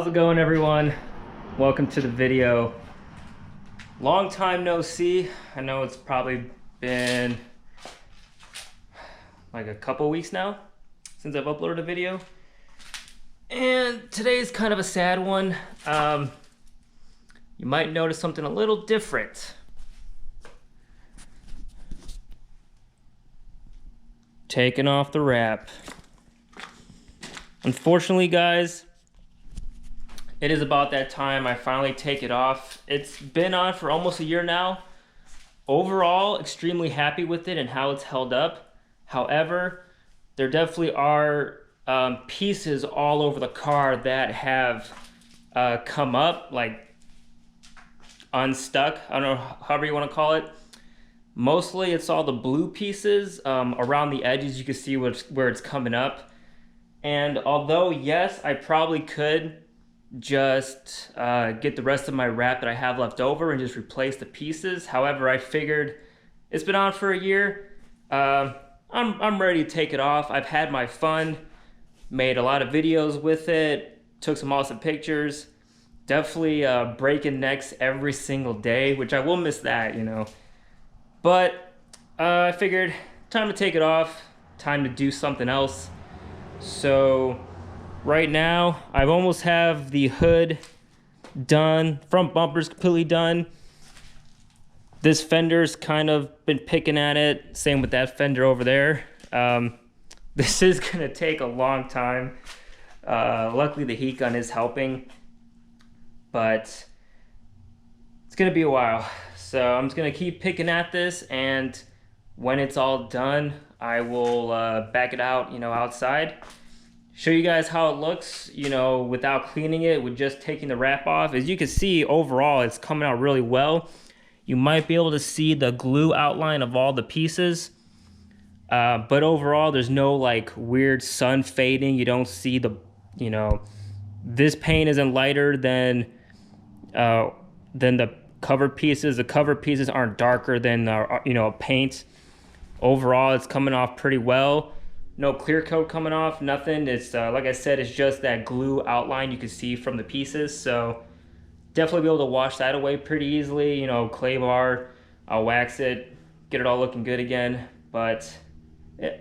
it going, everyone? Welcome to the video. Long time no see. I know it's probably been like a couple weeks now since I've uploaded a video. And today's kind of a sad one. You might notice something a little different. Taking off the wrap. Unfortunately, guys, it is about that time I finally take it off. It's been on for almost a year now. Overall, extremely happy with it and how it's held up. However, there definitely are pieces all over the car that have come up, like unstuck. I don't know, however you want to call it. Mostly it's all the blue pieces around the edges. You can see where it's coming up. And although, yes, I probably could just get the rest of my wrap that I have left over and just replace the pieces. However, I figured it's been on for a year. I'm ready to take it off. I've had my fun, made a lot of videos with it, took some awesome pictures. Definitely breaking necks every single day, which I will miss that, you know. But I figured time to take it off, time to do something else. So right now, I've almost have the hood done, front bumper's completely done. This fender's kind of been picking at it, same with that fender over there. This is gonna take a long time. Luckily the heat gun is helping, but it's gonna be a while. So I'm just gonna keep picking at this, and when it's all done, I will back it out, you know, outside. Show you guys how it looks, you know, without cleaning it, with just taking the wrap off. As you can see, overall, it's coming out really well. You might be able to see the glue outline of all the pieces. But overall, there's no like weird sun fading. You don't see the, you know, this paint isn't lighter than the covered pieces. The covered pieces aren't darker than, you know, paint. Overall, it's coming off pretty well. No clear coat coming off, nothing. It's like I said, it's just that glue outline you can see from the pieces. So definitely be able to wash that away pretty easily. You know, clay bar, I'll wax it, get it all looking good again. But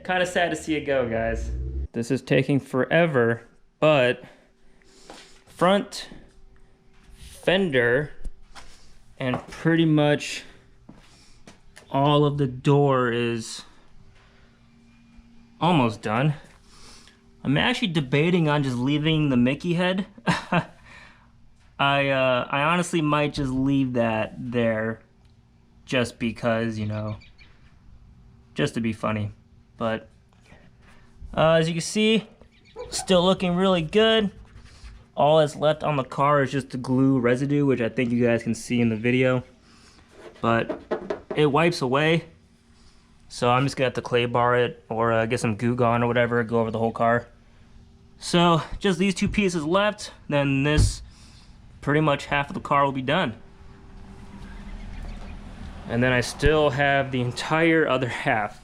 kind of sad to see it go, guys. This is taking forever, but front fender and pretty much all of the door is almost done. I'm actually debating on just leaving the Mickey head. I honestly might just leave that there just because, you know, just to be funny. But as you can see, still looking really good. All that's left on the car is just the glue residue, which I think you guys can see in the video. But it wipes away. So I'm just gonna have to clay bar it or get some Goo Gone or whatever, go over the whole car. So just these two pieces left, then this pretty much half of the car will be done. And then I still have the entire other half.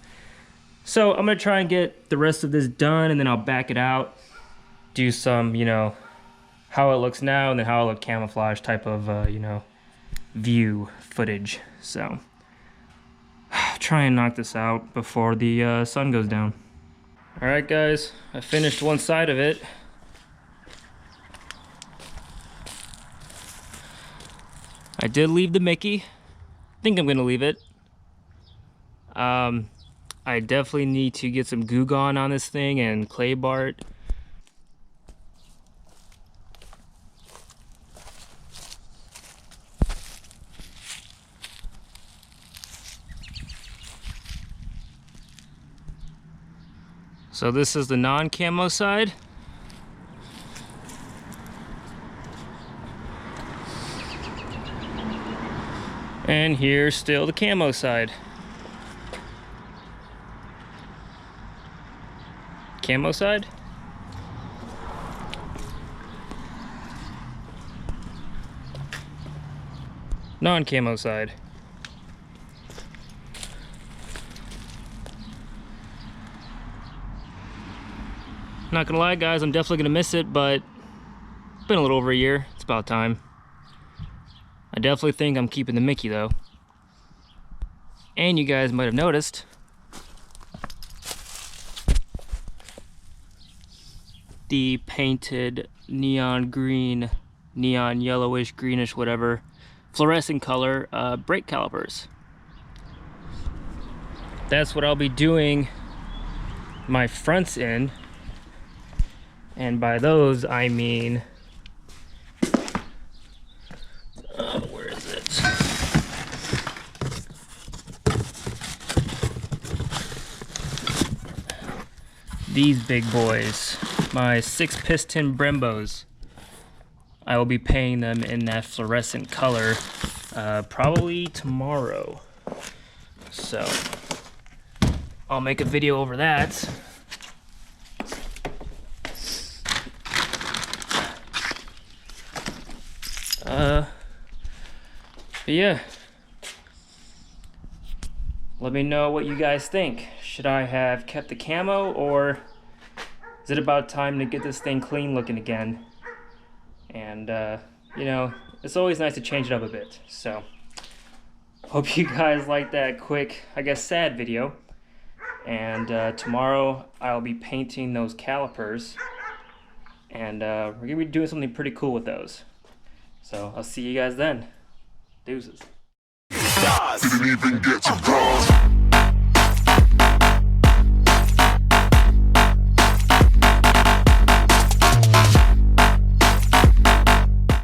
So I'm gonna try and get the rest of this done, and then I'll back it out, do some, you know, how it looks now, and then how it look camouflage type of, you know, view footage. So try and knock this out before the sun goes down. All right, guys, I finished one side of it. I did leave the Mickey. I think I'm gonna leave it. I definitely need to get some Goo Gone on this thing and clay bar it. So this is the non-camo side. And here's still the camo side. Camo side. Non-camo side. Not gonna lie, guys, I'm definitely gonna miss it, but Been a little over a year. It's about time. I definitely think I'm keeping the Mickey though. And you guys might have noticed the painted neon green, neon yellowish, greenish, whatever, fluorescent color brake calipers. That's what I'll be doing my fronts in. And by those, I mean, where is it? These big boys, my 6-piston Brembos. I will be painting them in that fluorescent color probably tomorrow. So I'll make a video over that. But yeah, let me know what you guys think. Should I have kept the camo, or is it about time to get this thing clean looking again? And you know, it's always nice to change it up a bit. So hope you guys like that quick, I guess, sad video. And tomorrow I'll be painting those calipers, and we're gonna be doing something pretty cool with those. So I'll see you guys then. Deuces. Didn't even get to cross.